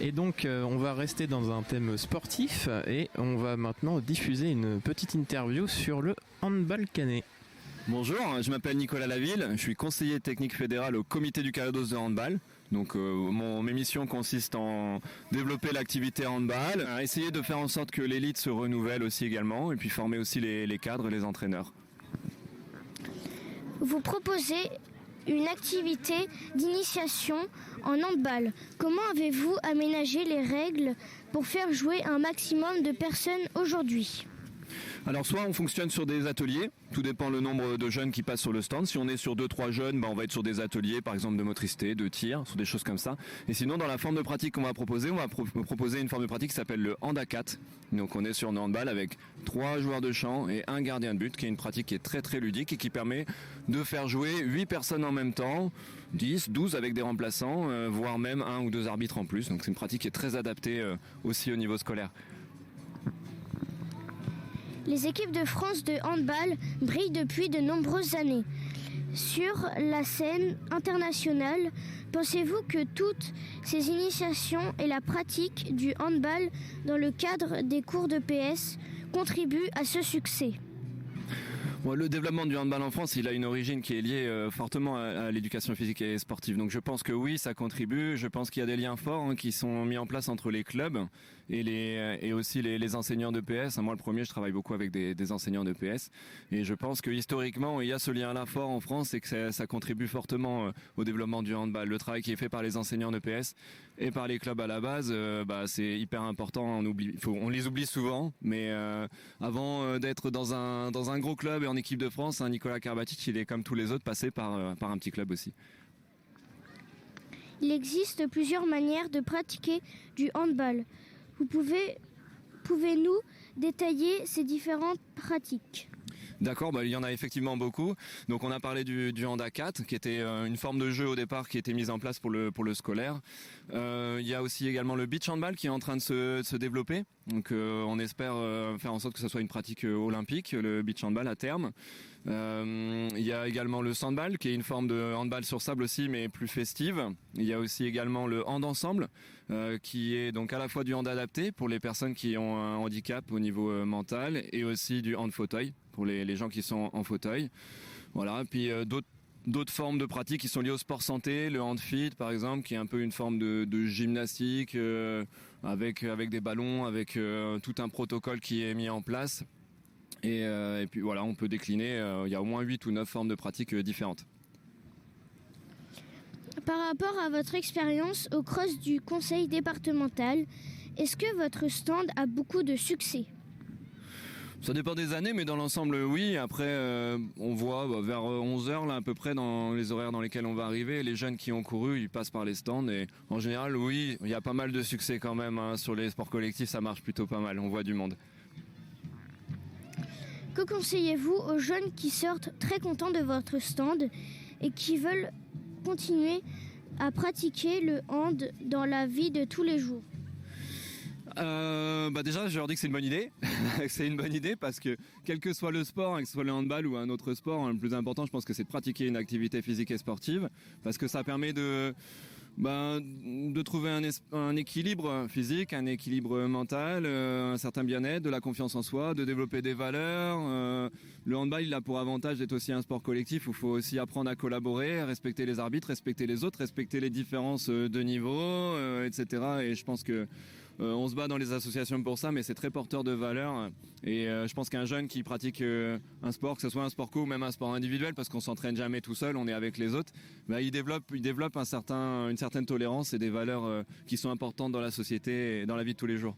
Et donc on va rester dans un thème sportif et on va maintenant diffuser une petite interview sur le handball canet. Bonjour, je m'appelle Nicolas Laville, je suis conseiller technique fédéral au comité du Calvados de handball. Donc mes missions consistent en développer l'activité handball, à essayer de faire en sorte que l'élite se renouvelle aussi également et puis former aussi les cadres et les entraîneurs. Vous proposez une activité d'initiation en handball. Comment avez-vous aménagé les règles pour faire jouer un maximum de personnes aujourd'hui ? Alors soit on fonctionne sur des ateliers, tout dépend le nombre de jeunes qui passent sur le stand. Si on est sur 2-3 jeunes, on va être sur des ateliers par exemple de motricité, de tir, sur des choses comme ça. Et sinon dans la forme de pratique qu'on va proposer, on va proposer une forme de pratique qui s'appelle le hand à 4. Donc on est sur le handball avec 3 joueurs de champ et un gardien de but, qui est une pratique qui est très très ludique et qui permet de faire jouer 8 personnes en même temps, 10, 12 avec des remplaçants, voire même 1 ou 2 arbitres en plus. Donc c'est une pratique qui est très adaptée aussi au niveau scolaire. Les équipes de France de handball brillent depuis de nombreuses années. Sur la scène internationale, pensez-vous que toutes ces initiations et la pratique du handball dans le cadre des cours de PS contribuent à ce succès ? Bon, le développement du handball en France, il a une origine qui est liée fortement à l'éducation physique et sportive. Donc je pense que oui, ça contribue. Je pense qu'il y a des liens forts qui sont mis en place entre les clubs et aussi les enseignants de PS. Moi, le premier, je travaille beaucoup avec des enseignants de PS. Et je pense que historiquement, il y a ce lien-là fort en France et que ça contribue fortement au développement du handball. Le travail qui est fait par les enseignants de PS et par les clubs à la base, c'est hyper important. On les oublie souvent, mais avant d'être dans un gros club et en équipe de France, Nicolas Karabatic, il est comme tous les autres passé par un petit club aussi. Il existe plusieurs manières de pratiquer du handball. Pouvez-nous détailler ces différentes pratiques ? D'accord, il y en a effectivement beaucoup. Donc on a parlé du hand à 4 qui était une forme de jeu au départ qui était mise en place pour le scolaire. Il y a aussi également le beach handball qui est en train de se développer. Donc on espère faire en sorte que ça soit une pratique olympique, le beach handball à terme. Il y a également le sandball qui est une forme de handball sur sable aussi mais plus festive. Il y a aussi également le hand ensemble qui est donc à la fois du hand adapté pour les personnes qui ont un handicap au niveau mental et aussi du hand fauteuil pour les gens qui sont en fauteuil. Voilà, puis d'autres formes de pratiques qui sont liées au sport santé, le hand fit par exemple, qui est un peu une forme de gymnastique avec des ballons, avec tout un protocole qui est mis en place. Et puis voilà, on peut décliner, il y a au moins 8 ou 9 formes de pratiques différentes. Par rapport à votre expérience au cross du conseil départemental, est-ce que votre stand a beaucoup de succès ? Ça dépend des années, mais dans l'ensemble, oui. Après, on voit vers 11h, là, à peu près, dans les horaires dans lesquels on va arriver, les jeunes qui ont couru, ils passent par les stands. Et en général, oui, il y a pas mal de succès quand même. Sur les sports collectifs, ça marche plutôt pas mal. On voit du monde. Que conseillez-vous aux jeunes qui sortent très contents de votre stand et qui veulent continuer à pratiquer le hand dans la vie de tous les jours ? Déjà, je leur dis que c'est une bonne idée. C'est une bonne idée parce que quel que soit le sport, que ce soit le handball ou un autre sport, le plus important, je pense que c'est de pratiquer une activité physique et sportive parce que ça permet de trouver un équilibre physique, un équilibre mental, un certain bien-être, de la confiance en soi, de développer des valeurs. Le handball, il a pour avantage d'être aussi un sport collectif où il faut aussi apprendre à collaborer, à respecter les arbitres, respecter les autres, respecter les différences de niveau, etc. Et je pense que on se bat dans les associations pour ça, mais c'est très porteur de valeurs. Et je pense qu'un jeune qui pratique un sport, que ce soit un sport co ou même un sport individuel, parce qu'on s'entraîne jamais tout seul, on est avec les autres, il développe une certaine tolérance et des valeurs qui sont importantes dans la société et dans la vie de tous les jours.